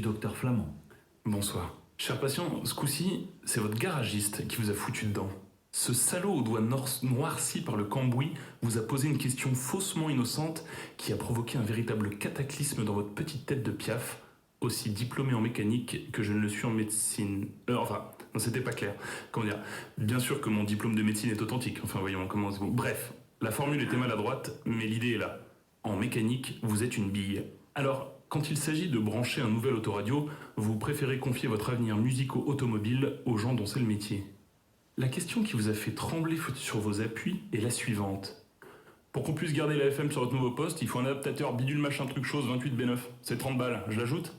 Docteur Flamand. Bonsoir. Cher patient, ce coup-ci, c'est votre garagiste qui vous a foutu dedans. Ce salaud aux doigts noircis par le cambouis vous a posé une question faussement innocente qui a provoqué un véritable cataclysme dans votre petite tête de piaf, aussi diplômé en mécanique que je ne le suis en médecine. Non, c'était pas clair. Comment dire? Bien sûr que mon diplôme de médecine est authentique. Enfin, voyons comment... Bref, la formule était maladroite, mais l'idée est là. En mécanique, vous êtes une bille. Alors, quand il s'agit de brancher un nouvel autoradio, vous préférez confier votre avenir musico-automobile aux gens dont c'est le métier. La question qui vous a fait trembler sur vos appuis est la suivante. Pour qu'on puisse garder la FM sur votre nouveau poste, il faut un adaptateur bidule machin truc chose 28B9. C'est 30 balles, je l'ajoute?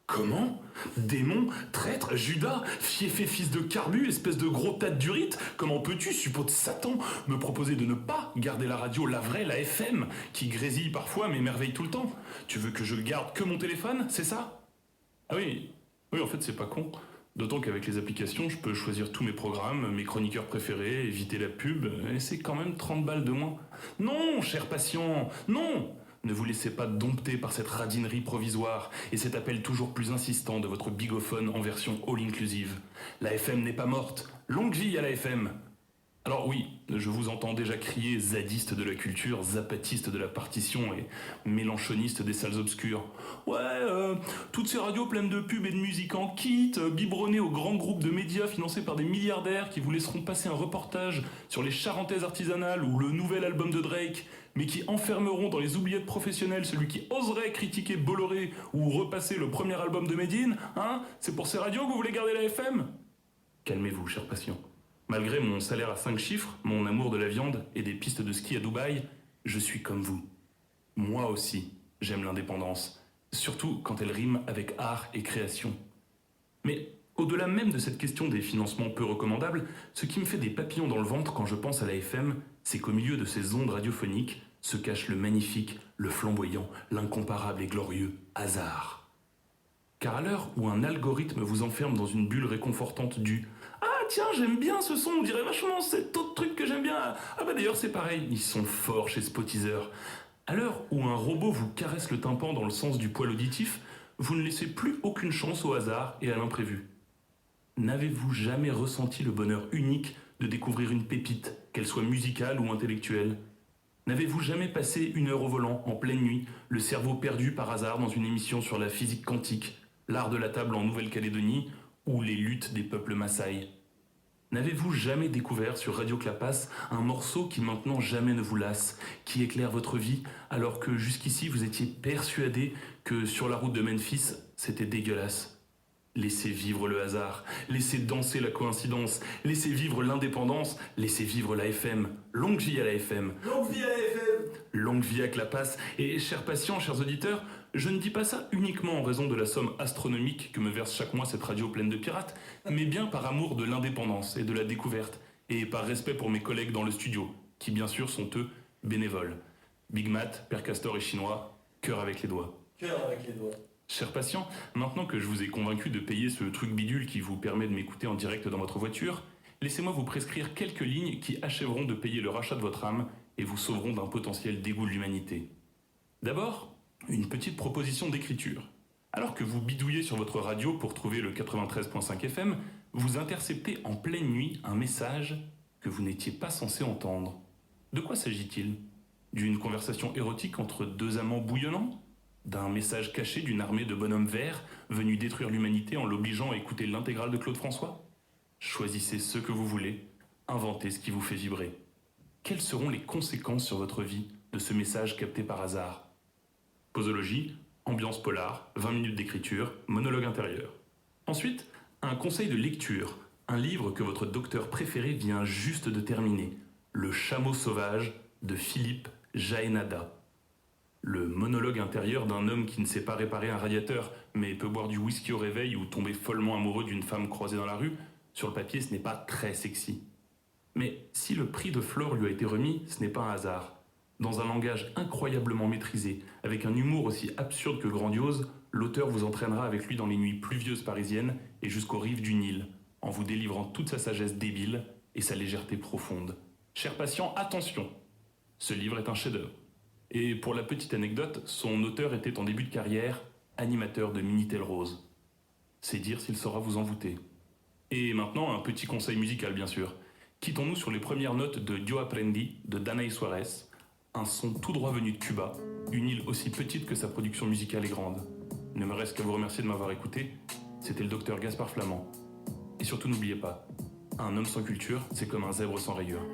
Comment? Démon? Traître? Judas? Fiefé fils de Carbu? Espèce de gros tas d'urite? Comment peux-tu, suppôt de Satan, me proposer de ne pas garder la radio, la vraie, la FM, qui grésille parfois mais merveille tout le temps? Tu veux que je garde que mon téléphone, c'est ça? Ah oui, en fait c'est pas con. D'autant qu'avec les applications, je peux choisir tous mes programmes, mes chroniqueurs préférés, éviter la pub, et c'est quand même 30 balles de moins. Non, cher patient, non! Ne vous laissez pas dompter par cette radinerie provisoire et cet appel toujours plus insistant de votre bigophone en version all-inclusive. La FM n'est pas morte. Longue vie à la FM! Alors oui, je vous entends déjà crier zadiste de la culture, zapatiste de la partition et mélanchoniste des salles obscures. Ouais, toutes ces radios pleines de pubs et de musique en kit, biberonnées aux grands groupes de médias financés par des milliardaires qui vous laisseront passer un reportage sur les Charentaises artisanales ou le nouvel album de Drake, mais qui enfermeront dans les oubliettes professionnelles celui qui oserait critiquer Bolloré ou repasser le premier album de Medine, hein? C'est pour ces radios que vous voulez garder la FM? Calmez-vous, cher patient. Malgré mon salaire à 5 chiffres, mon amour de la viande et des pistes de ski à Dubaï, je suis comme vous. Moi aussi, j'aime l'indépendance, surtout quand elle rime avec art et création. Mais au-delà même de cette question des financements peu recommandables, ce qui me fait des papillons dans le ventre quand je pense à la FM, c'est qu'au milieu de ces ondes radiophoniques se cache le magnifique, le flamboyant, l'incomparable et glorieux hasard. Car à l'heure où un algorithme vous enferme dans une bulle réconfortante du « Ah tiens, j'aime bien ce son, on dirait vachement cet autre truc que j'aime bien. Ah bah d'ailleurs c'est pareil, ils sont forts chez Spotizer. » À l'heure où un robot vous caresse le tympan dans le sens du poil auditif, vous ne laissez plus aucune chance au hasard et à l'imprévu. N'avez-vous jamais ressenti le bonheur unique de découvrir une pépite, qu'elle soit musicale ou intellectuelle? N'avez-vous jamais passé 1 heure au volant, en pleine nuit, le cerveau perdu par hasard dans une émission sur la physique quantique, l'art de la table en Nouvelle-Calédonie ou les luttes des peuples Maasai? N'avez-vous jamais découvert sur Radio Clapas un morceau qui maintenant jamais ne vous lasse, qui éclaire votre vie, alors que jusqu'ici vous étiez persuadé que sur la route de Memphis, c'était dégueulasse? Laissez vivre le hasard, laissez danser la coïncidence, laissez vivre l'indépendance, laissez vivre la FM. Longue vie à la FM. Longue vie à la FM. Longue vie à Clapas. Et chers patients, chers auditeurs, je ne dis pas ça uniquement en raison de la somme astronomique que me verse chaque mois cette radio pleine de pirates, mais bien par amour de l'indépendance et de la découverte, et par respect pour mes collègues dans le studio, qui bien sûr sont eux bénévoles. Big Matt, Père Castor et Chinois, cœur avec les doigts. Cœur avec les doigts. Chers patients, maintenant que je vous ai convaincu de payer ce truc bidule qui vous permet de m'écouter en direct dans votre voiture, laissez-moi vous prescrire quelques lignes qui achèveront de payer le rachat de votre âme et vous sauveront d'un potentiel dégoût de l'humanité. D'abord, une petite proposition d'écriture. Alors que vous bidouillez sur votre radio pour trouver le 93.5 FM, vous interceptez en pleine nuit un message que vous n'étiez pas censé entendre. De quoi s'agit-il? D'une conversation érotique entre 2 amants bouillonnants? D'un message caché d'une armée de bonhommes verts venus détruire l'humanité en l'obligeant à écouter l'intégrale de Claude François? Choisissez ce que vous voulez, inventez ce qui vous fait vibrer. Quelles seront les conséquences sur votre vie de ce message capté par hasard? Posologie, ambiance polar, 20 minutes d'écriture, monologue intérieur. Ensuite, un conseil de lecture, un livre que votre docteur préféré vient juste de terminer, Le chameau sauvage de Philippe Jaénada. Le monologue intérieur d'un homme qui ne sait pas réparer un radiateur, mais peut boire du whisky au réveil ou tomber follement amoureux d'une femme croisée dans la rue, sur le papier, ce n'est pas très sexy. Mais si le prix de Flore lui a été remis, ce n'est pas un hasard. Dans un langage incroyablement maîtrisé, avec un humour aussi absurde que grandiose, l'auteur vous entraînera avec lui dans les nuits pluvieuses parisiennes et jusqu'aux rives du Nil, en vous délivrant toute sa sagesse débile et sa légèreté profonde. Chers patients, attention! Ce livre est un chef-d'œuvre. Et pour la petite anecdote, son auteur était en début de carrière animateur de Minitel Rose. C'est dire s'il saura vous envoûter. Et maintenant, un petit conseil musical bien sûr. Quittons-nous sur les premières notes de Yo Aprendi de Danay Suarez, un son tout droit venu de Cuba, une île aussi petite que sa production musicale est grande. Il ne me reste qu'à vous remercier de m'avoir écouté. C'était le docteur Gaspard Flamand. Et surtout n'oubliez pas, un homme sans culture, c'est comme un zèbre sans rayures.